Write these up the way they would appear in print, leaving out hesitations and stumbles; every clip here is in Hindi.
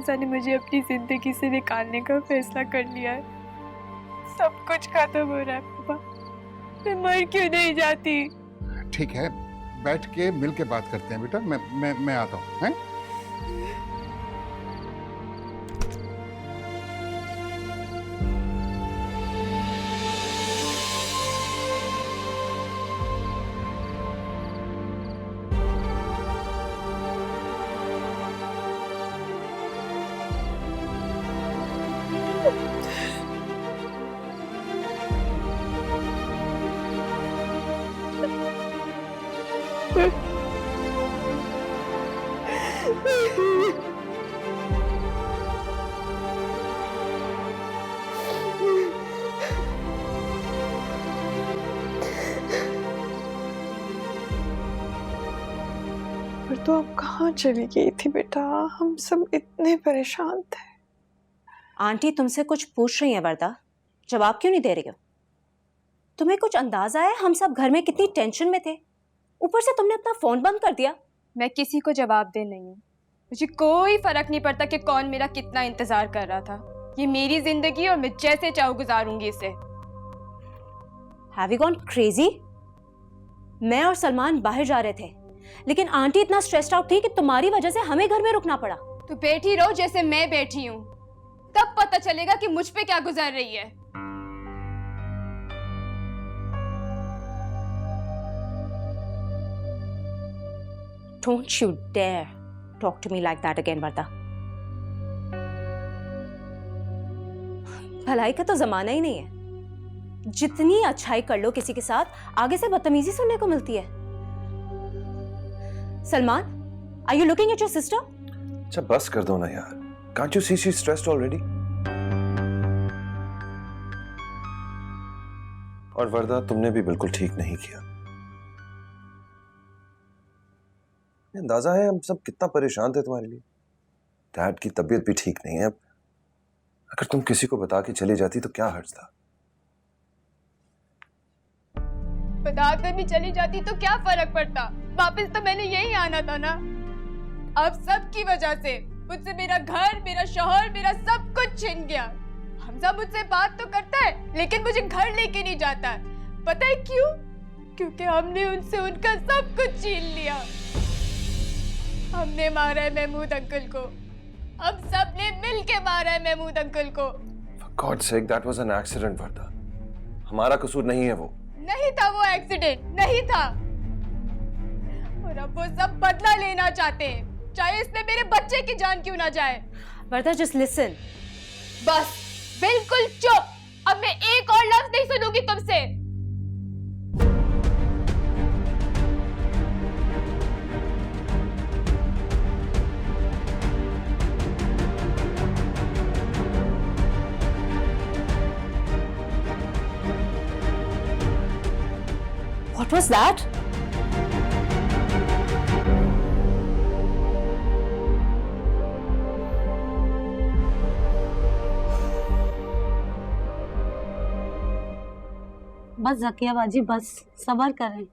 हमजा ने मुझे अपनी जिंदगी से निकालने का फैसला कर लिया है। सब कुछ खत्म हो रहा है पापा, मैं मर क्यों नहीं जाती? ठीक है, बैठ के मिल के बात करते हैं बेटा। मैं आता हूँ, हैं? पर तो अब कहाँ चली गई थी बेटा? हम सब इतने परेशान थे। आंटी तुमसे कुछ पूछ रही है वरदा, जवाब क्यों नहीं दे रही हो? तुम्हें कुछ अंदाजा है हम सब घर में कितनी टेंशन में थे? ऊपर से तुमने अपना फोन बंद कर दिया। मैं किसी को जवाब दे नहीं हूँ, मुझे कोई फर्क नहीं पड़ता कि कौन मेरा कितना इंतजार कर रहा था। ये मेरी जिंदगी और मैं जैसे चाहूँ गुजारूंगी इसे। Have you gone crazy? मैं और सलमान बाहर जा रहे थे, लेकिन आंटी इतना स्ट्रेस्ड आउट थी कि तुम्हारी वजह से हमें घर में रुकना पड़ा। तो बैठी रहो जैसे मैं बैठी हूँ, तब पता चलेगा कि मुझ पे क्या गुजर रही है। Don't you dare talk to me like that again, वरदा। भलाई का तो जमाना ही नहीं है। जितनी अच्छाई कर लो किसी के साथ, आगे से बदतमीजी सुनने को मिलती है। Salman, are you looking at your sister? अच्छा बस कर दो ना यार। Can't you see she's stressed already? और वरदा तुमने भी बिल्कुल ठीक नहीं किया। अंदाजा है हम सब कितना परेशान थे तुम्हारे लिए। डैड की तबीयत भी ठीक नहीं है। अगर तुम किसी को बता के चली जाती तो क्या हर्ज था? बताकर भी चली जाती तो क्या फर्क पड़ता? वापस तो मैंने यही आना था ना। अब सब की वजह से मुझसे मेरा घर, मेरा शौहर, मेरा सब कुछ छिन गया। हमजा मुझसे बात तो करता है लेकिन मुझे घर लेके नहीं जाता। पता है क्यों? क्योंकि हमने उनसे उनका सब कुछ छीन लिया। हमने मारा है महमूद अंकल को, हम सब ने मिल के मारा है महमूद अंकल को। For God's sake, that was an accident, वरदा। हमारा कसूर नहीं है वो। नहीं था वो एक्सीडेंट, नहीं था। और अब वो सब बदला लेना चाहते हैं, चाहे इसमें मेरे बच्चे की जान क्यों ना जाए। वरदा just listen। बस बिल्कुल चुप। अब मैं एक और लफ्ज नहीं सुनूंगी तुमसे। What was that? बस जकिया बाजी, बस सब्र करें,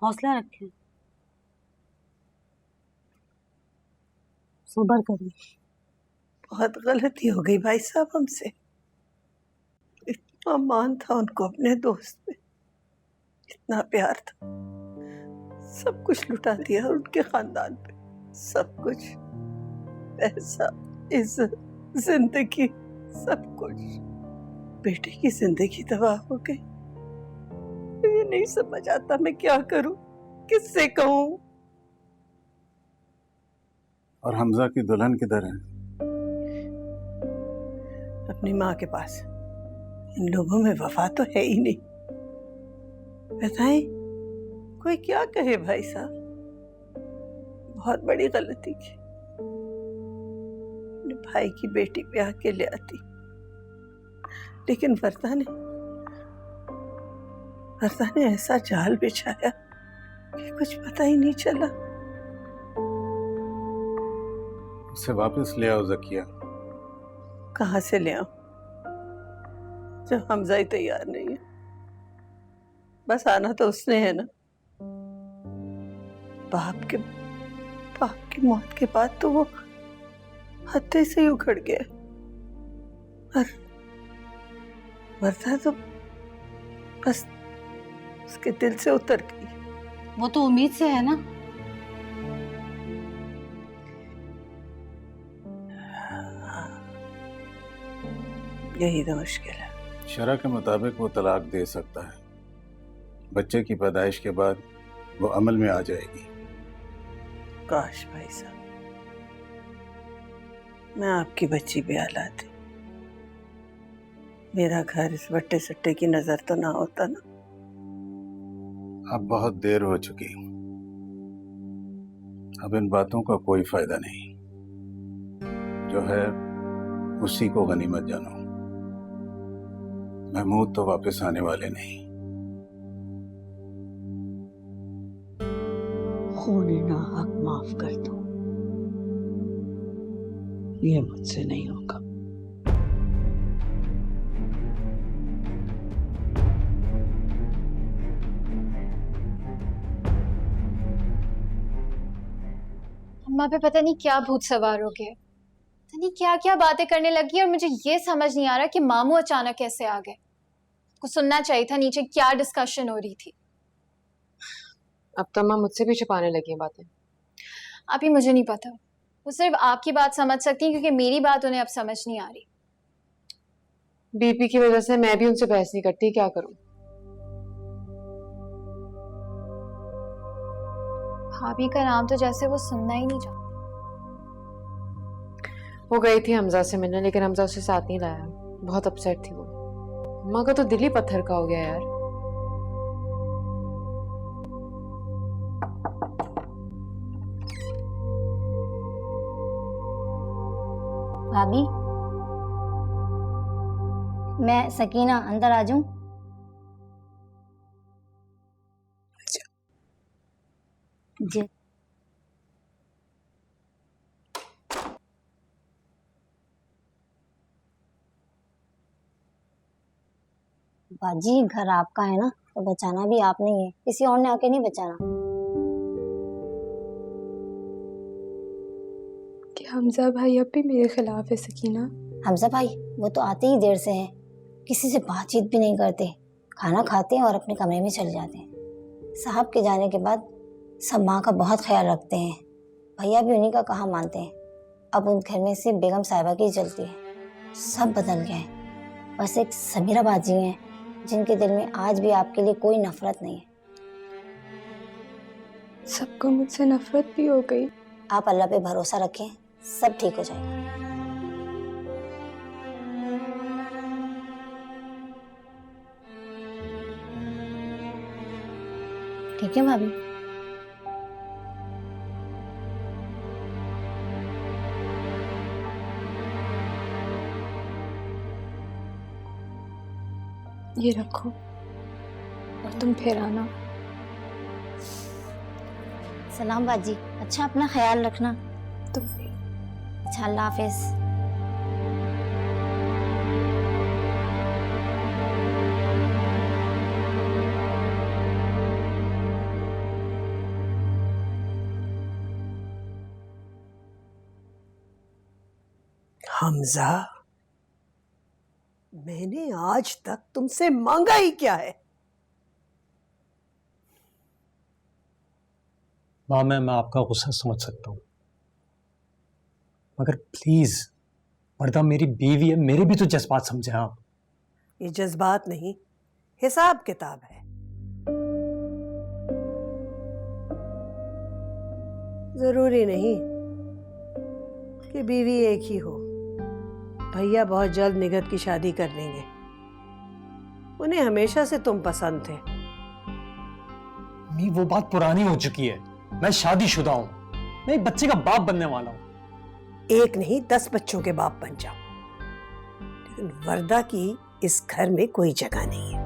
हौसला रखें, सब्र करें। बहुत गलती हो गई भाई साहब हमसे। इतना मान था उनको अपने दोस्त पे, इतना प्यार था, सब कुछ लुटा दिया उनके खानदान पे। सब कुछ, पैसा, इज्जत, जिंदगी, सब कुछ। बेटे की जिंदगी तबाह हो गई। मुझे नहीं समझ आता मैं क्या करूं, किससे कहूं। और हमजा की दुल्हन किधर है? अपनी माँ के पास। इन लोगों में वफा तो है ही नहीं। बताएं कोई क्या कहे भाई साहब, बहुत बड़ी गलती की। अपने भाई की बेटी ब्याह के ले आती, लेकिन वरदा ने ऐसा जाल बिछाया कि कुछ पता ही नहीं चला। उसे वापस ले आओ जकिया। कहाँ से ले आऊं जब हमजा ही तैयार नहीं है? बस आना तो उसने है ना। बाप की मौत के बाद तो वो हत्थे से ही उखड़ गया। और वर्दा तो बस उसके दिल से उतर गई। वो तो उम्मीद से है ना। यही तो मुश्किल है। शरअ के मुताबिक वो तलाक दे सकता है। बच्चे की पैदाइश के बाद वो अमल में आ जाएगी। काश भाई साहब मैं आपकी बच्ची भी औलाद थी, मेरा घर इस बट्टे सट्टे की नजर तो ना होता ना। अब बहुत देर हो चुकी। अब इन बातों का कोई फायदा नहीं। जो है उसी को गनीमत जानो। महमूद तो वापस आने वाले नहीं। खूनी ना हक माफ कर दो, ये मुझसे नहीं होगा। अम्मा पे पता नहीं क्या भूत सवार हो गया, पता नहीं क्या क्या बातें करने लगी और मुझे ये समझ नहीं आ रहा कि मामू अचानक कैसे आ गए। कुछ सुनना चाहिए था नीचे क्या डिस्कशन हो रही थी। अब तो अम्मा मुझसे भी छुपाने लगी हैं बातें। अभी मुझे नहीं पता, वो सिर्फ आपकी बात समझ सकती हैं क्योंकि मेरी बात उन्हें अब समझ नहीं आ रही। बीपी की वजह से मैं भी उनसे बहस नहीं करती, क्या करूं। भाभी का नाम तो जैसे वो सुनना ही नहीं चाहती। वो गई थी हमजा से मिलने, लेकिन हमजा उसे साथ नहीं लाया। बहुत अपसेट थी वो। अम्मा का तो दिल ही पत्थर का हो गया यार। भाभी, मैं सकीना अंदर आ जाऊं? जी। बाजी घर आपका है ना, तो बचाना भी आपने ही है, किसी और ने आके नहीं बचाना। क्या हमजा भाई अब भी मेरे खिलाफ है सकीना? हमजा भाई वो तो आते ही देर से हैं, किसी से बातचीत भी नहीं करते, खाना खाते हैं और अपने कमरे में चले जाते हैं। साहब के जाने के बाद सब माँ का बहुत ख्याल रखते हैं, भैया भी उन्हीं का कहा मानते हैं। अब उन घर में सिर्फ बेगम साहिबा की चलती है, सब बदल गए हैं। बस एक समीरा बाजी हैं जिनके दिल में आज भी आपके लिए कोई नफरत नहीं है। सबको मुझसे नफरत भी हो गई। आप अल्लाह पे भरोसा रखें, सब ठीक हो जाएगा। ठीक है भाभी। ये रखो और तुम फिर आना। सलाम बाजी, अच्छा अपना ख्याल रखना। तुम भी। अच्छा, अल्लाह हाफिज। हमजा, मैंने आज तक तुमसे मांगा ही क्या है? माँ, मैं आपका गुस्सा समझ सकता हूँ, मगर प्लीज वर्दा मेरी बीवी है, मेरे भी तो जज्बात समझे आप। ये जज्बात नहीं, हिसाब किताब है। जरूरी नहीं कि बीवी एक ही हो। भैया बहुत जल्द निगत की शादी कर लेंगे। उन्हें हमेशा से तुम पसंद थे। वो बात पुरानी हो चुकी है। मैं शादीशुदा हूँ, मैं एक बच्चे का बाप बनने वाला हूँ। एक नहीं 10 बच्चों के बाप बन जाओ, लेकिन वर्दा की इस घर में कोई जगह नहीं है।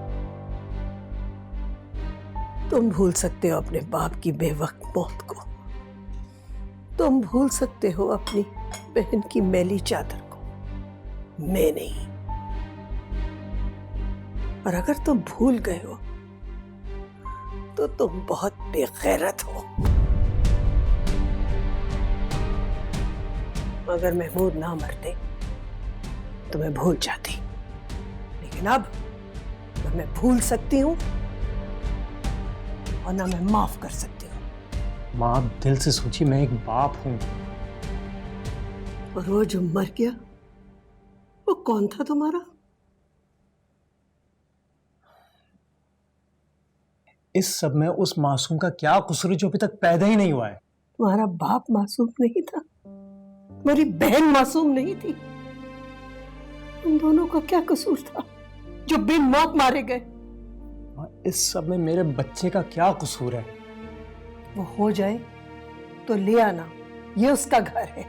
तुम भूल सकते हो अपने बाप की बेवक्त मौत को, तुम भूल सकते हो अपनी बहन की मैली चादर को, मैं नहीं। और अगर तुम भूल गए हो तो तुम बहुत बेगैरत हो। अगर महमूद ना मरते तो मैं भूल जाती, लेकिन अब ना मैं भूल सकती हूँ और ना मैं माफ कर सकती हूँ। माँ, आप दिल से सोचिए, मैं एक बाप हूं। और वो जो मर गया वो कौन था तुम्हारा? इस सब में उस मासूम का क्या कसूर है जो अभी तक पैदा ही नहीं हुआ है? तुम्हारा बाप मासूम नहीं था, तुम्हारी बहन मासूम नहीं थी। तुम दोनों का क्या कसूर था जो बिन मौत मारे गए? इस सब में मेरे बच्चे का क्या कसूर है? वो हो जाए तो ले आना, ये उसका घर है।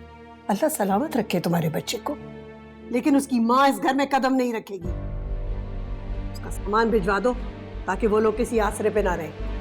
अल्लाह सलामत रखे तुम्हारे बच्चे को, लेकिन उसकी माँ इस घर में कदम नहीं रखेगी। उसका सामान भिजवा दो ताकि वो लोग किसी आसरे पे ना रहे।